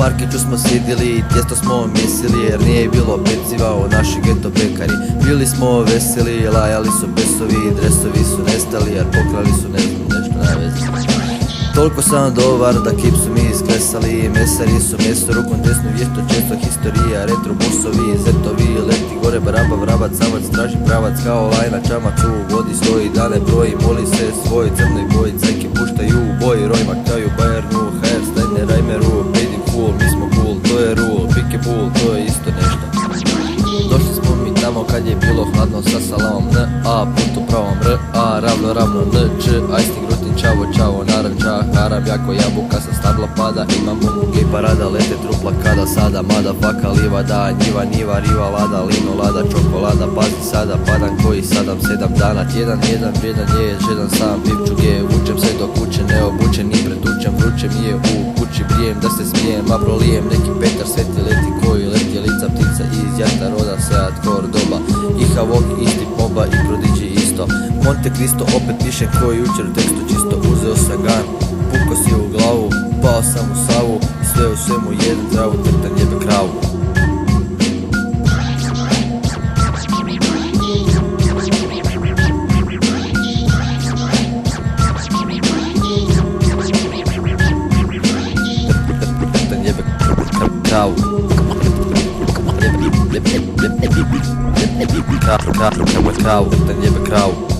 marketu smo sjedili, tijesto smo mesili jer nije bilo peciva u naši geto pekari. Bili smo veseli, lajali su besovi, dresovi su nestali jer pokrali su ne znam nešto najvezi. Toliko sam dobar da kip su mi isklesali, mesari su meso rukom desnu vješto često historija, retro busovi, zetovi, leti gore baraba vrabac, samac traži pravac kao lajna čamac u vodi stoji, dane broji, moli se svoj crnoj boji, cajke puštaju u boji, roj maktaju, Bayernu, HR, Steine, Reimeru, Baby cool, mi smo cool, to je rule, pike bull, to je isto nešto. Došli smo mi tamo kad je bilo hladno sa salamom N, A, putu pravom R, A, ravno, N, Č, ajsting rutin, čavo, naranča, haram, jako jabuka sa stabla pada, imam bungu, gej parada, lete trupla kada sada, mada, faka, livada, njiva, riva, lada, lino, lada, čokolada, pazi sada, padam koji sadam 7 dana, tjedan, vrijedan je, žedan sam, pivču je, vučem se do kuće, neobučen i pretučem, vruće mi je u kući, brijem da se smijem, a prolijem neki Petar, sveti leti koji leti, lica ptica iz jata roda, Seat Cordoba, i Havok, isti Moba i Prodigy isto, Monte Cristo opet pišem koji jučer u tekstu čisto, uzeo sam gan, puko si u glavu, pao sam u Savu, sve u svemu jedan travu, trtan jebe kravu. Kravu, trtan jebe kravu.